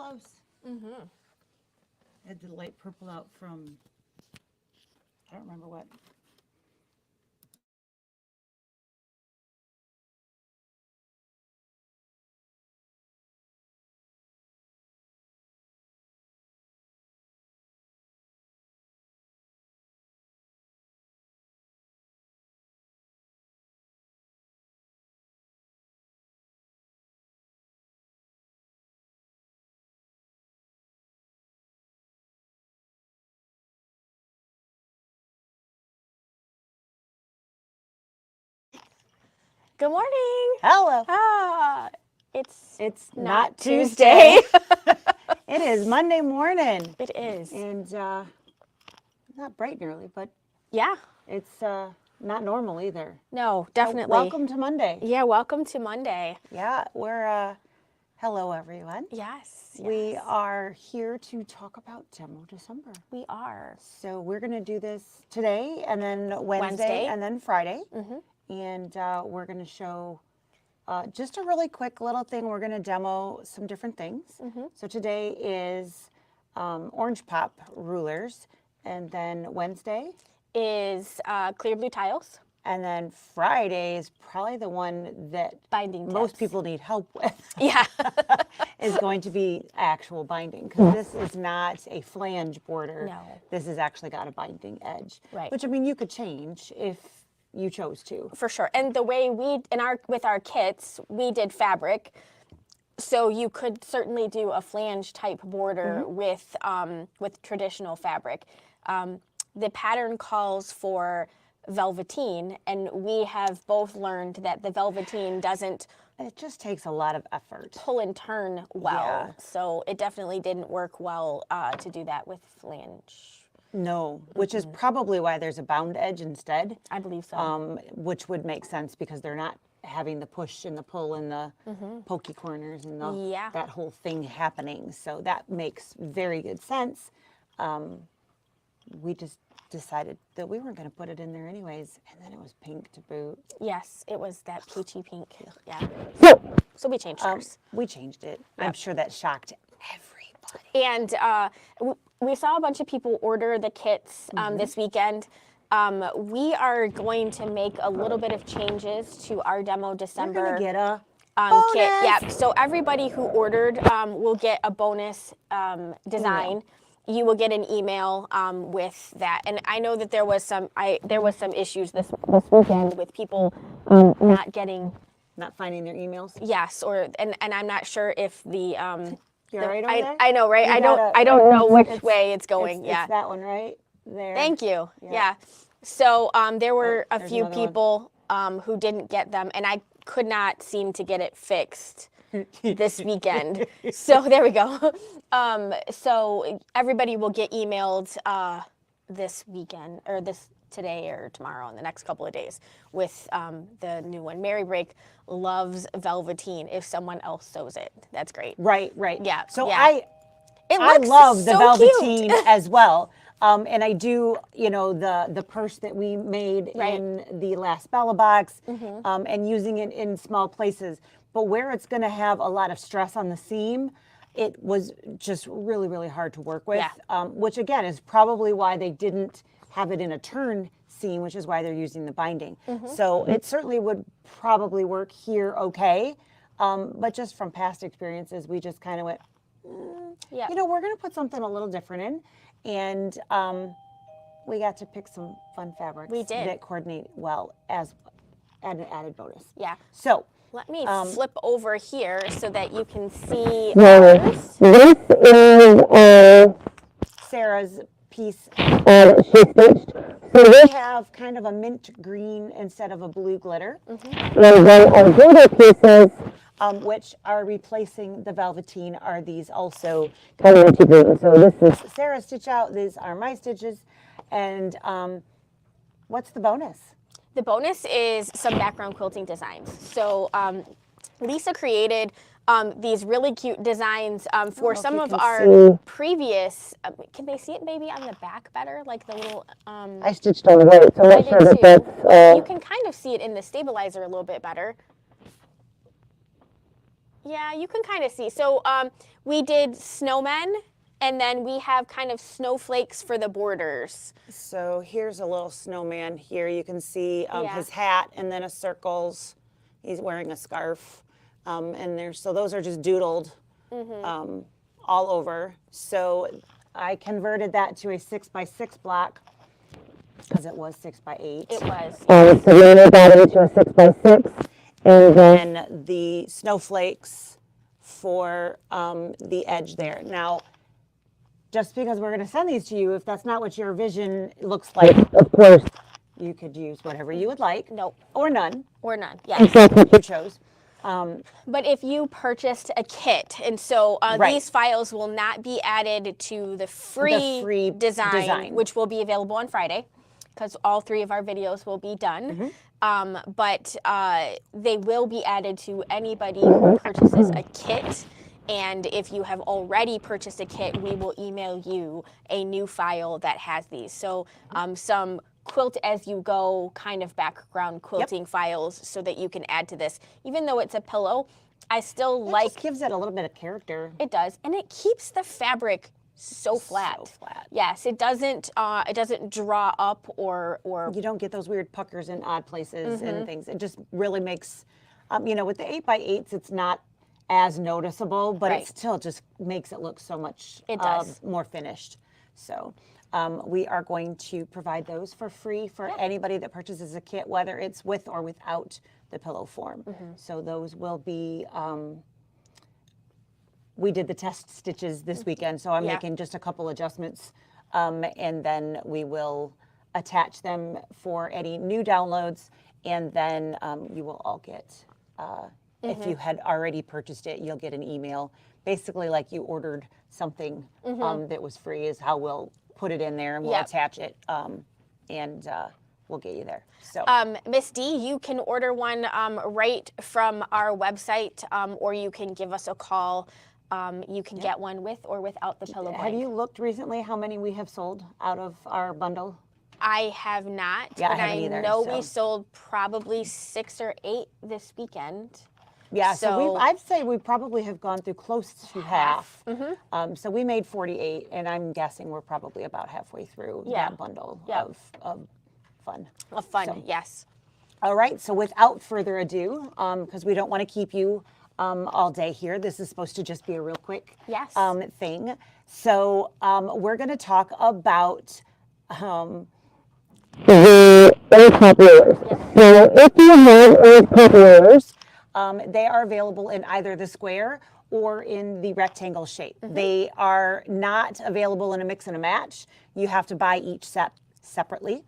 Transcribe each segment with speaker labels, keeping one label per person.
Speaker 1: close. Mm-hmm. I had the light purple out from, I don't remember what.
Speaker 2: Good morning.
Speaker 1: Hello.
Speaker 2: It's
Speaker 1: not
Speaker 2: Tuesday.
Speaker 1: It is Monday morning.
Speaker 2: It is.
Speaker 1: And not bright and early, but
Speaker 2: Yeah.
Speaker 1: it's not normal either.
Speaker 2: No,
Speaker 1: So
Speaker 2: definitely.
Speaker 1: welcome to Monday.
Speaker 2: Yeah, welcome to Monday.
Speaker 1: Yeah, we're hello everyone.
Speaker 2: Yes.
Speaker 1: We are here to talk about Demo December.
Speaker 2: We are.
Speaker 1: So we're going to do this today and then Wednesday and then Friday. Mm-hmm. And we're going to show just a really quick little thing. We're going to demo some different things. Mm-hmm. So today is orange pop rulers. And then Wednesday
Speaker 2: is clear blue tiles.
Speaker 1: And then Friday is probably the one that
Speaker 2: binding
Speaker 1: most
Speaker 2: tips.
Speaker 1: people need help with.
Speaker 2: Yeah.
Speaker 1: Is going to be actual binding, because this is not a flange border.
Speaker 2: No.
Speaker 1: This has actually got a binding edge.
Speaker 2: Right.
Speaker 1: Which, I mean, you could change if you chose to.
Speaker 2: For sure. And the way with our kits, we did fabric. So you could certainly do a flange type border with traditional fabric. The pattern calls for velveteen, and we have both learned that the velveteen doesn't
Speaker 1: It just takes a lot of effort.
Speaker 2: pull and turn well.
Speaker 1: Yeah.
Speaker 2: So it definitely didn't work well to do that with flange.
Speaker 1: No, which is probably why there's a bound edge instead.
Speaker 2: I believe so.
Speaker 1: Which would make sense because they're not having the push and the pull and the pokey corners and that whole thing happening. So that makes very good sense. We just decided that we weren't going to put it in there anyways, and then it was pink to boot.
Speaker 2: Yes, it was that peachy pink. Yeah. So we changed ours.
Speaker 1: We changed it. I'm sure that shocked everybody.
Speaker 2: And we saw a bunch of people order the kits this weekend. We are going to make a little bit of changes to our Demo December.
Speaker 1: We're going to get a bonus.
Speaker 2: Kit. Yeah. So everybody who ordered will get a bonus design. You will get an email with that. And I know that there was some issues this weekend with people not
Speaker 1: finding their emails.
Speaker 2: Yes, and I'm not sure if the
Speaker 1: You're right over there?
Speaker 2: I know, right? I don't know which way it's going.
Speaker 1: It's that one right there.
Speaker 2: Thank you. Yeah. So there were a few people who didn't get them, and I could not seem to get it fixed this weekend. So there we go. So everybody will get emailed this weekend, or today or tomorrow, in the next couple of days, with the new one. Mary Brake loves velveteen. If someone else sews it, that's great.
Speaker 1: Right.
Speaker 2: Yeah.
Speaker 1: So
Speaker 2: yeah.
Speaker 1: I love the
Speaker 2: so
Speaker 1: velveteen
Speaker 2: cute.
Speaker 1: as well. And I do, the purse that we made in the last Bella box, and using it in small places. But where it's going to have a lot of stress on the seam, it was just really, really hard to work with.
Speaker 2: Yeah.
Speaker 1: Which again is probably why they didn't have it in a turn seam, which is why they're using the binding. So it certainly would probably work here okay. But just from past experiences, we just kind of went, we're going to put something a little different in. And we got to pick some fun fabrics that coordinate well as an added bonus.
Speaker 2: Yeah.
Speaker 1: So
Speaker 2: let me flip over here so that you can see
Speaker 1: this is Sarah's piece she stitched. So we have kind of a mint green instead of a blue glitter. And then our glitter pieces, which are replacing the velveteen, are these also kind of minty green. So this is Sarah's stitch out. These are my stitches. And what's the bonus?
Speaker 2: The bonus is some background quilting designs. So Lisa created these really cute designs for some of our previous. Can they see it maybe on the back better? Like the little.
Speaker 1: I stitched on the right, so I'm not sure that that's.
Speaker 2: You can kind of see it in the stabilizer a little bit better. Yeah, you can kind of see. So we did snowmen, and then we have kind of snowflakes for the borders.
Speaker 1: So here's a little snowman here. You can see
Speaker 2: Yeah.
Speaker 1: his hat and then a circles. He's wearing a scarf. And so those are just doodled all over. So I converted that to a 6x6 block because it was 6x8.
Speaker 2: It was.
Speaker 1: So we made that into a 6x6. And then the snowflakes for the edge there. Now, just because we're going to send these to you, if that's not what your vision looks like, of course, you could use whatever you would like.
Speaker 2: Nope.
Speaker 1: Or none.
Speaker 2: Or none, yeah.
Speaker 1: If that's what you chose.
Speaker 2: But if you purchased a kit, and so
Speaker 1: Right.
Speaker 2: these files will not be added to the free design, which will be available on Friday, because all 3 of our videos will be done. But they will be added to anybody who purchases a kit. And if you have already purchased a kit, we will email you a new file that has these. So some quilt as you go kind of background quilting files so that you can add to this. Even though it's a pillow, I still
Speaker 1: It
Speaker 2: like...
Speaker 1: just gives it a little bit of character.
Speaker 2: It does. And it keeps the fabric so flat.
Speaker 1: So flat.
Speaker 2: Yes, it doesn't draw up or...
Speaker 1: You don't get those weird puckers in odd places and things. It just really makes, with the 8x8s, it's not as noticeable, but
Speaker 2: Right.
Speaker 1: it still just makes it look so much
Speaker 2: It does.
Speaker 1: more finished. So we are going to provide those for free for anybody that purchases a kit, whether it's with or without the pillow form. So those will be, we did the test stitches this weekend, so I'm making just a couple adjustments, and then we will attach them for any new downloads, and then you will all get, if you had already purchased it, you'll get an email, basically like you ordered something that was free is how we'll put it in there, and we'll attach it, and we'll get you there. So,
Speaker 2: Miss D, you can order one right from our website, or you can give us a call. You can get one with or without the pillow blanket.
Speaker 1: Have you looked recently how many we have sold out of our bundle?
Speaker 2: I have not,
Speaker 1: Yeah,
Speaker 2: but
Speaker 1: I haven't either,
Speaker 2: know
Speaker 1: so.
Speaker 2: we sold probably 6 or 8 this weekend.
Speaker 1: Yeah, so
Speaker 2: So-
Speaker 1: I'd say we probably have gone through close to half. So we made 48, and I'm guessing we're probably about halfway through that bundle of fun.
Speaker 2: Of fun,
Speaker 1: So-
Speaker 2: yes.
Speaker 1: All right, so without further ado, because we don't want to keep you all day here, this is supposed to just be a real quick
Speaker 2: Yes.
Speaker 1: thing. So we're going to talk about the earth populars. So if you have earth populars, they are available in either the square or in the rectangle shape. They are not available in a mix and a match. You have to buy each set separately.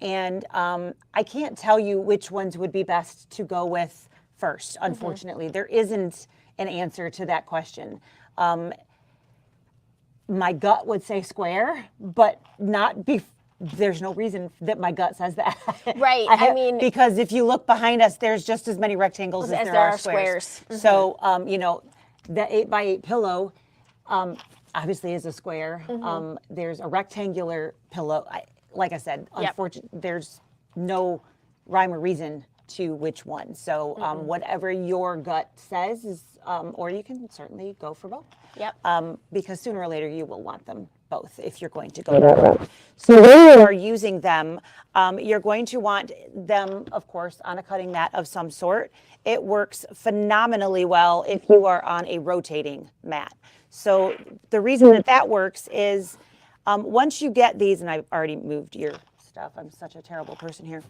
Speaker 1: And I can't tell you which ones would be best to go with first, unfortunately. There isn't an answer to that question. My gut would say square, but there's no reason that my gut says that.
Speaker 2: Right, I mean-
Speaker 1: because if you look behind us, there's just as many rectangles as there are squares. So, the 8x8 pillow obviously is a square. There's a rectangular pillow. Like I said, unfortunately, there's no rhyme or reason to which one. So whatever your gut says is, or you can certainly go for both.
Speaker 2: Yep.
Speaker 1: Because sooner or later you will want them both if you're going to go that route. So when you are using them, you're going to want them, of course, on a cutting mat of some sort. It works phenomenally well if you are on a rotating mat. So the reason that works is once you get these, and I've already moved your stuff. I'm such a terrible person here.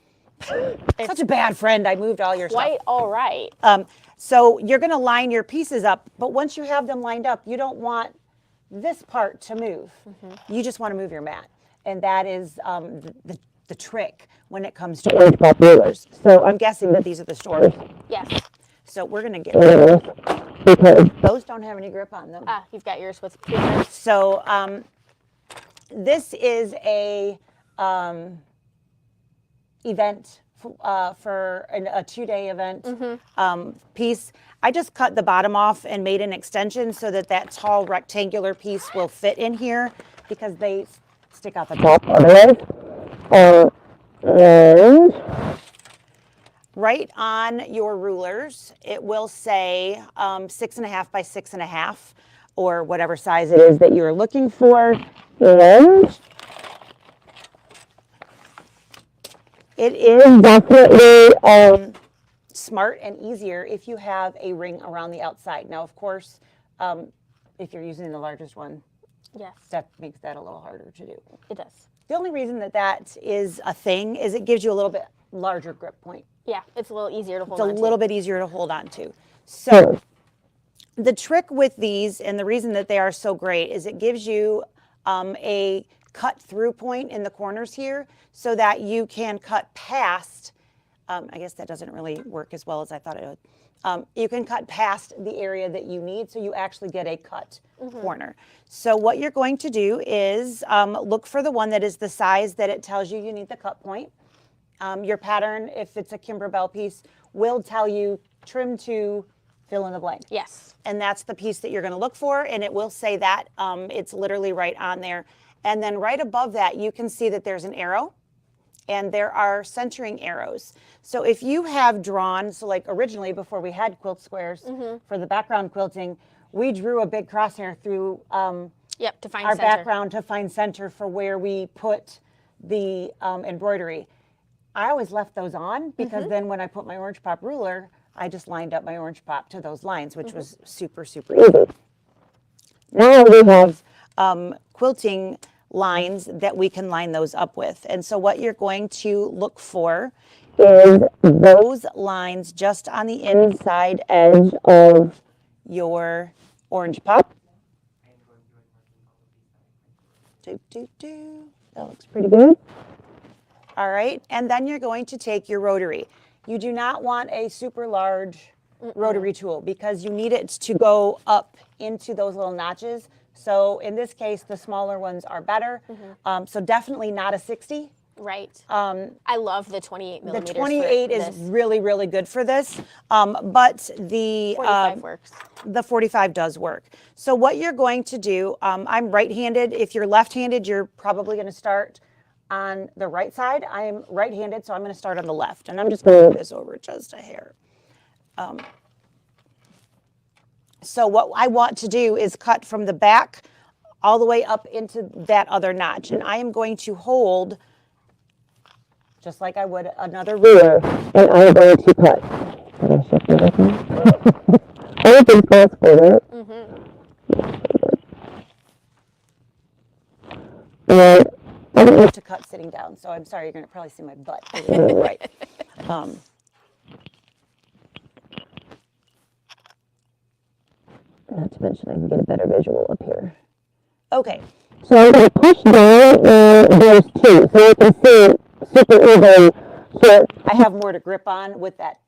Speaker 1: Such a bad friend. I moved all your stuff.
Speaker 2: Quite all right.
Speaker 1: So you're going to line your pieces up, but once you have them lined up, you don't want this part to move. You just want to move your mat. And that is the trick when it comes to earth populars. So I'm guessing that these are the stores.
Speaker 2: Yes.
Speaker 1: So we're going to get rid of those because those don't have any grip on them.
Speaker 2: You've got yours with papers.
Speaker 1: So this is a event for a 2-day event piece. I just cut the bottom off and made an extension so that tall rectangular piece will fit in here because they stick out the top otherwise. And right on your rulers, it will say 6.5 by 6.5, or whatever size it is that you're looking for. And it is definitely smart and easier if you have a ring around the outside. Now, of course, if you're using the largest one,
Speaker 2: Yes.
Speaker 1: that makes that a little harder to do.
Speaker 2: It does.
Speaker 1: The only reason that that is a thing is it gives you a little bit larger grip point.
Speaker 2: Yeah, it's a little easier to hold
Speaker 1: It's
Speaker 2: on
Speaker 1: a
Speaker 2: to.
Speaker 1: little bit easier to hold on to. So the trick with these, and the reason that they are so great, is it gives you a cut through point in the corners here so that you can cut past, I guess that doesn't really work as well as I thought it would. You can cut past the area that you need, so you actually get a cut corner. So what you're going to do is look for the one that is the size that it tells you need the cut point. Your pattern, if it's a Kimberbell piece, will tell you trim to fill in the blank.
Speaker 2: Yes.
Speaker 1: And that's the piece that you're going to look for, and it will say that. It's literally right on there. And then right above that, you can see that there's an arrow, and there are centering arrows. So if you have drawn, so like originally before we had quilt squares for the background quilting, we drew a big crosshair through
Speaker 2: Yep, to find
Speaker 1: our
Speaker 2: center.
Speaker 1: background to find center for where we put the embroidery. I always left those on because then when I put my orange pop ruler, I just lined up my orange pop to those lines, which was super, super easy. Now we have quilting lines that we can line those up with. And so what you're going to look for is those lines just on the inside edge of your orange pop. That looks pretty good. All right, and then you're going to take your rotary. You do not want a super large rotary tool because you need it to go up into those little notches. So in this case, the smaller ones are better. So definitely not a 60.
Speaker 2: Right. I love the 28 millimeters.
Speaker 1: The 28 is really, really good for this, but the
Speaker 2: 45 works.
Speaker 1: The 45 does work. So what you're going to do, I'm right-handed. If you're left-handed, you're probably going to start on the right side. I am right-handed, so I'm going to start on the left, and I'm just going to move this over just a hair. So what I want to do is cut from the back all the way up into that other notch, and I am going to hold just like I would another ruler, and I'm going to cut. Anything's possible, right? And I don't have to cut sitting down, so I'm sorry, you're going to probably see my butt. Right. Not to mention I can get a better visual up here. Okay, so I'm going to push down and there's two. So you can see super easily here. I have more to grip on with that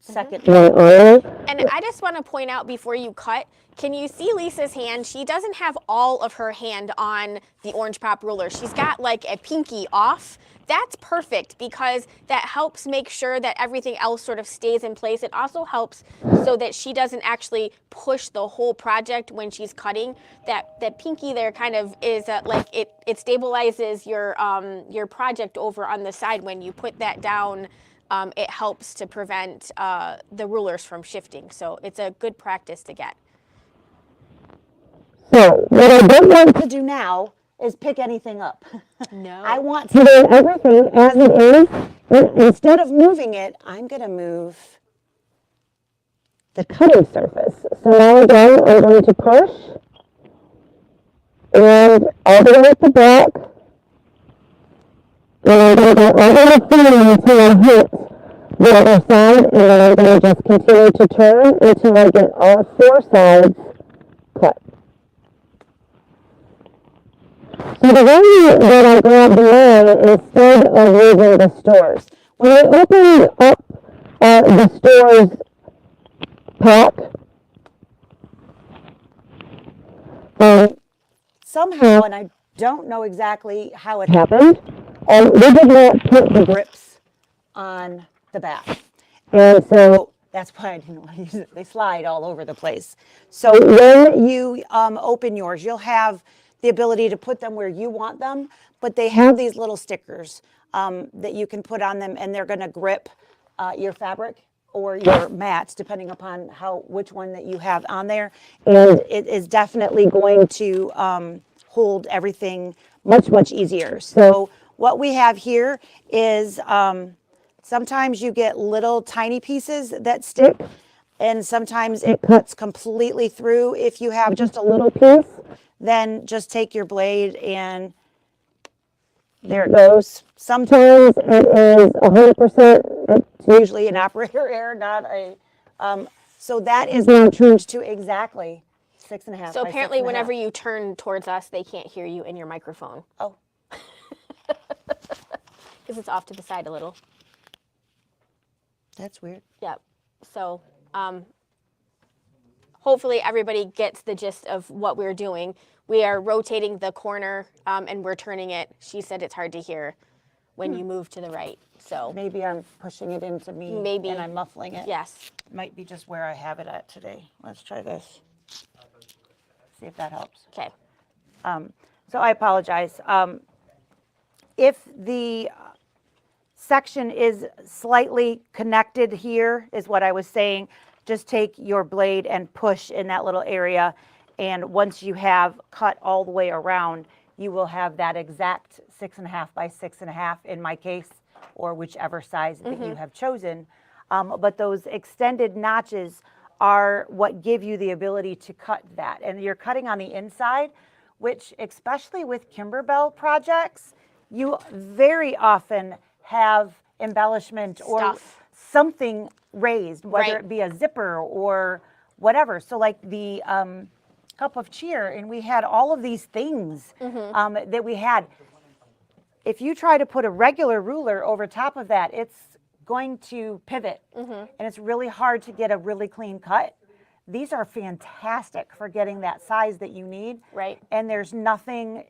Speaker 1: second one on.
Speaker 2: And I just want to point out before you cut, can you see Lisa's hand? She doesn't have all of her hand on the orange pop ruler. She's got like a pinky off. That's perfect because that helps make sure that everything else sort of stays in place. It also helps so that she doesn't actually push the whole project when she's cutting. That pinky there kind of is like it stabilizes your project over on the side. When you put that down, it helps to prevent the rulers from shifting. So it's a good practice to get. So what I don't want to do now is pick anything up.
Speaker 1: No. I want to do everything as it is. And instead of moving it, I'm going to move the cutting surface. So now again, I'm going to push and all the way at the back. And I'm going to go over the frame until I hit the other side, and then I'm going to just continue to turn until I get all four sides cut. So the way that I grab the line instead of using the stores, when I opened up the stores pack, somehow, and I don't know exactly how it happened, we did not put the grips on the back. And so that's why I didn't want to use it. They slide all over the place. So when you open yours, you'll have the ability to put them where you want them, but they have these little stickers that you can put on them, and they're going to grip your fabric or your mats, depending upon which one that you have on there. And it is definitely going to hold everything much, much easier. So what we have here is sometimes you get little tiny pieces that stick, and sometimes it cuts completely through. If you have just a little piece, then just take your blade and there it goes. Sometimes it is 100%. It's usually an operator error, not a. So that is now turned to exactly 6.5.
Speaker 2: So
Speaker 1: by
Speaker 2: apparently
Speaker 1: 6.5.
Speaker 2: whenever you turn towards us, they can't hear you in your microphone.
Speaker 1: Oh.
Speaker 2: Because it's off to the side a little.
Speaker 1: That's weird.
Speaker 2: Yep. So hopefully everybody gets the gist of what we're doing. We are rotating the corner and we're turning it. She said it's hard to hear when you move to the right. So
Speaker 1: maybe I'm pushing it into me.
Speaker 2: Maybe.
Speaker 1: And I'm muffling it.
Speaker 2: Yes.
Speaker 1: Might be just where I have it at today. Let's try this. See if that helps.
Speaker 2: Okay.
Speaker 1: So I apologize. If the section is slightly connected here, is what I was saying, just take your blade and push in that little area. And once you have cut all the way around, you will have that exact 6.5 by 6.5 in my case, or whichever size that you have chosen. But those extended notches are what give you the ability to cut that. And you're cutting on the inside, which especially with Kimberbell projects, you very often have embellishment or
Speaker 2: Stuff.
Speaker 1: something raised, whether
Speaker 2: Right.
Speaker 1: it be a zipper or whatever. So like the cup of cheer, and we had all of these things that we had. If you try to put a regular ruler over top of that, it's going to pivot, and it's really hard to get a really clean cut. These are fantastic for getting that size that you need.
Speaker 2: Right.
Speaker 1: And there's nothing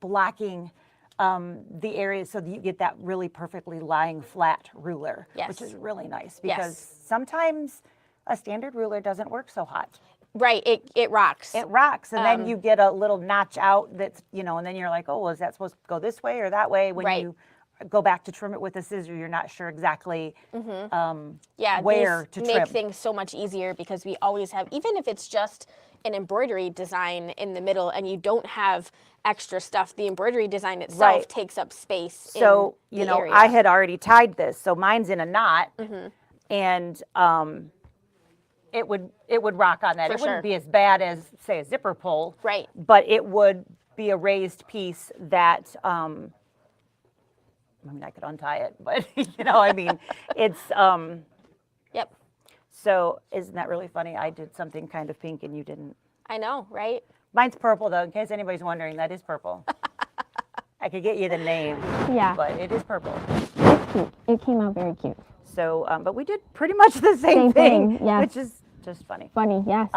Speaker 1: blocking the area so that you get that really perfectly lying flat ruler,
Speaker 2: Yes.
Speaker 1: which is really nice because
Speaker 2: Yes.
Speaker 1: sometimes a standard ruler doesn't work so hot.
Speaker 2: Right. It rocks.
Speaker 1: It rocks, and then you get a little notch out that's, and then you're like, oh, well, is that supposed to go this way or that way? When
Speaker 2: Right.
Speaker 1: you go back to trim it with a scissor, you're not sure exactly
Speaker 2: Yeah,
Speaker 1: where
Speaker 2: these
Speaker 1: to
Speaker 2: make
Speaker 1: trim.
Speaker 2: things so much easier because we always have, even if it's just an embroidery design in the middle and you don't have extra stuff, the embroidery design itself
Speaker 1: Right.
Speaker 2: takes up space.
Speaker 1: So,
Speaker 2: in the area.
Speaker 1: I had already tied this, so mine's in a knot, and it would rock on that.
Speaker 2: For
Speaker 1: It wouldn't
Speaker 2: sure.
Speaker 1: be as bad as, say, a zipper pull,
Speaker 2: Right.
Speaker 1: but it would be a raised piece that, I could untie it, but, it's,
Speaker 2: Yep.
Speaker 1: so isn't that really funny? I did something kind of pink and you didn't.
Speaker 2: I know, right?
Speaker 1: Mine's purple, though, in case anybody's wondering, that is purple. I could get you the name,
Speaker 3: Yeah,
Speaker 1: but it is purple.
Speaker 3: it's cute. It came out very cute.
Speaker 1: So, but we did pretty much the same
Speaker 3: Same
Speaker 1: thing,
Speaker 3: thing, yes.
Speaker 1: which is just funny.
Speaker 3: Funny, yes.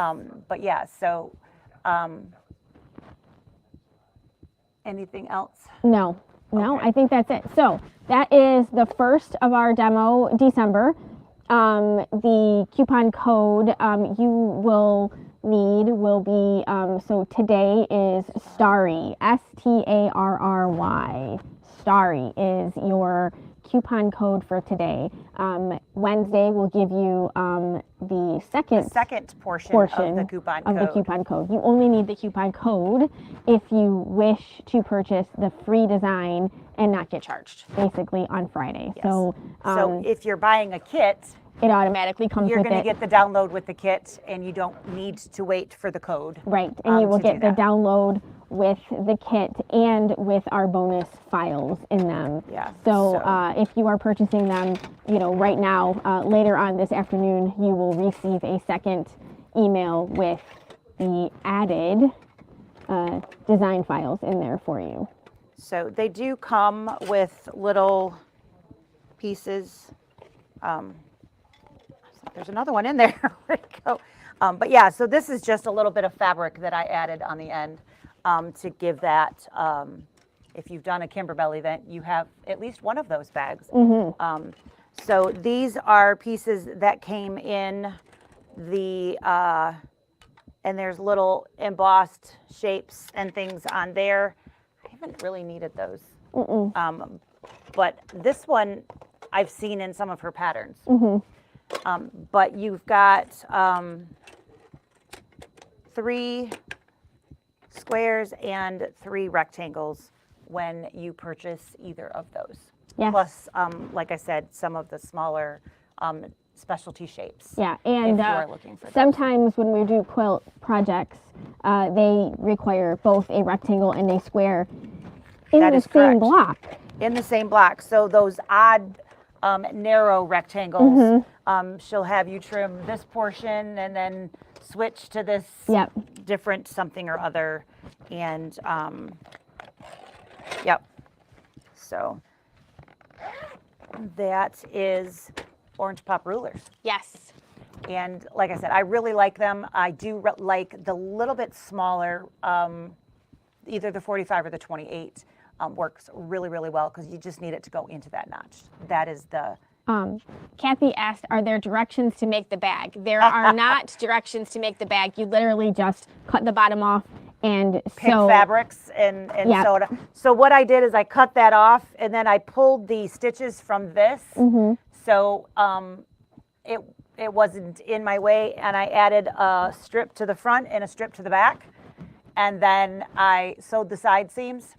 Speaker 1: But yeah, so anything else?
Speaker 3: No,
Speaker 1: Okay.
Speaker 3: I think that's it. So that is the first of our demo, December. The coupon code you will need will be, so today is Starry, STARRY. Starry is your coupon code for today. Wednesday will give you the second
Speaker 1: portion
Speaker 3: portion
Speaker 1: of the coupon
Speaker 3: of
Speaker 1: code.
Speaker 3: the coupon code. You only need the coupon code if you wish to purchase the free design and not get charged, basically, on Friday.
Speaker 1: Yes.
Speaker 3: So,
Speaker 1: So if you're buying a kit,
Speaker 3: it automatically comes
Speaker 1: you're
Speaker 3: with
Speaker 1: going to
Speaker 3: it.
Speaker 1: get the download with the kit, and you don't need to wait for the code.
Speaker 3: Right, and you will
Speaker 1: to do
Speaker 3: get the
Speaker 1: that.
Speaker 3: download with the kit and with our bonus files in them.
Speaker 1: Yeah,
Speaker 3: So,
Speaker 1: so-
Speaker 3: if you are purchasing them, right now, later on this afternoon, you will receive a second email with the added design files in there for you.
Speaker 1: So they do come with little pieces. There's another one in there. Where'd it go? But yeah, so this is just a little bit of fabric that I added on the end to give that. If you've done a Kimberbell event, you have at least one of those bags. So these are pieces that came in the, and there's little embossed shapes and things on there. I haven't really needed those. But this one I've seen in some of her patterns. But you've got 3 squares and 3 rectangles when you purchase either of those.
Speaker 3: Yes.
Speaker 1: Plus, like I said, some of the smaller specialty shapes.
Speaker 3: Yeah, and
Speaker 1: if you are looking for those.
Speaker 3: sometimes when we do quilt projects, they require both a rectangle and a square in
Speaker 1: That
Speaker 3: the
Speaker 1: is
Speaker 3: same
Speaker 1: correct.
Speaker 3: block.
Speaker 1: In the same block. So those odd, narrow rectangles, she'll have you trim this portion and then switch to this
Speaker 3: Yep.
Speaker 1: different something or other. And, yep. So that is Orange Pop rulers.
Speaker 2: Yes.
Speaker 1: And like I said, I really like them. I do like the little bit smaller, either the 45 or the 28 works really, really well because you just need it to go into that notch. That is the...
Speaker 3: Kathy asked, are there directions to make the bag? There are not directions to make the bag. You literally just cut the bottom off and
Speaker 1: pick
Speaker 3: sew.
Speaker 1: fabrics and
Speaker 3: Yep.
Speaker 1: sew it. So what I did is I cut that off and then I pulled the stitches from this. So it wasn't in my way, and I added a strip to the front and a strip to the back, and then I sewed the side seams,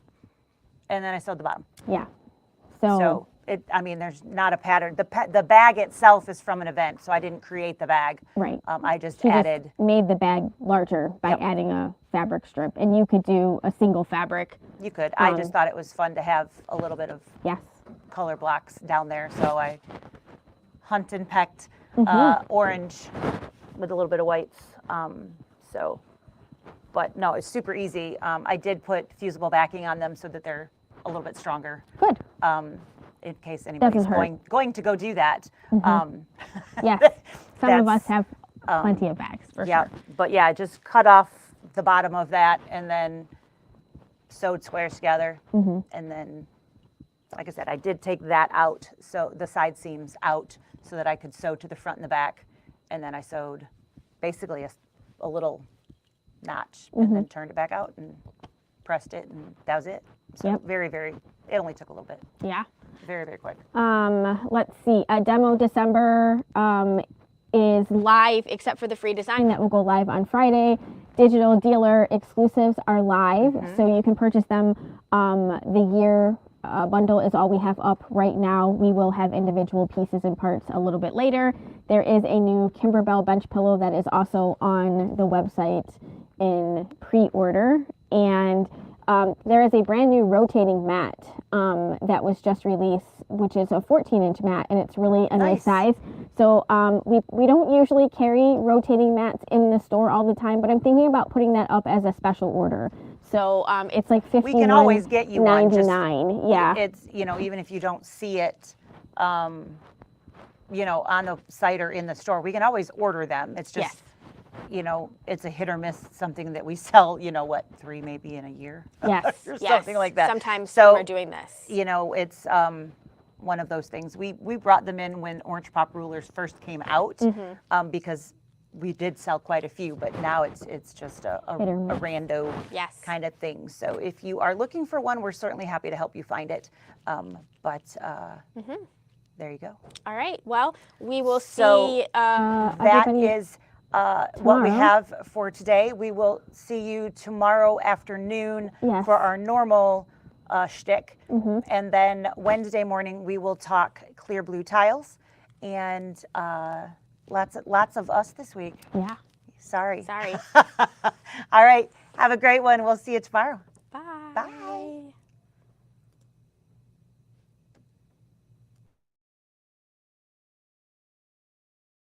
Speaker 1: and then I sewed the bottom.
Speaker 3: Yeah.
Speaker 1: So I mean, there's not a pattern. The bag itself is from an event, so I didn't create the bag.
Speaker 3: Right.
Speaker 1: I just
Speaker 3: She
Speaker 1: added.
Speaker 3: just made the bag larger by adding a fabric strip, and you could do a single fabric.
Speaker 1: You could. I just thought it was fun to have a little bit of
Speaker 3: Yes.
Speaker 1: color blocks down there, so I hunt and pecked orange with a little bit of whites. But no, it's super easy. I did put fusible backing on them so that they're a little bit stronger.
Speaker 3: Good.
Speaker 1: In case anybody's
Speaker 3: Doesn't hurt.
Speaker 1: going to go do that.
Speaker 3: Yes. Some of us
Speaker 1: That's,
Speaker 3: have plenty of bags for
Speaker 1: Yeah,
Speaker 3: sure.
Speaker 1: but yeah, I just cut off the bottom of that and then sewed squares together. And then, like I said, I did take that out, so the side seams out so that I could sew to the front and the back. And then I sewed basically a little notch and then turned it back out and pressed it, and that was it. So
Speaker 3: Yep.
Speaker 1: very, very, it only took a little bit.
Speaker 3: Yeah.
Speaker 1: Very, very quick.
Speaker 3: Let's see. Demo December is live, except for the free design that will go live on Friday. Digital dealer exclusives are live, so you can purchase them. The year bundle is all we have up right now. We will have individual pieces and parts a little bit later. There is a new Kimberbell bench pillow that is also on the website in pre-order, and there is a brand new rotating mat that was just released, which is a 14-inch mat, and it's really a nice size. So we don't usually carry rotating mats in the store all the time, but I'm thinking about putting that up as a special order. So it's like $51.99.
Speaker 1: We can always get you one.
Speaker 3: Yeah.
Speaker 1: It's, even if you don't see it, on the site or in the store, we can always order them. It's just, it's a hit or miss, something that we sell, 3 maybe in a year?
Speaker 3: Yes.
Speaker 1: Or something like that.
Speaker 2: Sometimes
Speaker 1: So,
Speaker 2: when we're doing this.
Speaker 1: It's one of those things. We brought them in when Orange Pop rulers first came out because we did sell quite a few, but now it's just a rando kind of thing. So if you are looking for one, we're certainly happy to help you find it. There you go.
Speaker 2: All right. Well, we will
Speaker 1: So,
Speaker 2: see.
Speaker 1: That is what we have for today. We will see you tomorrow afternoon for our normal shtick. And then Wednesday morning, we will talk clear blue tiles. And lots of us this week.
Speaker 3: Yeah.
Speaker 1: Sorry.
Speaker 2: Sorry.
Speaker 1: All right. Have a great one. We'll see you tomorrow.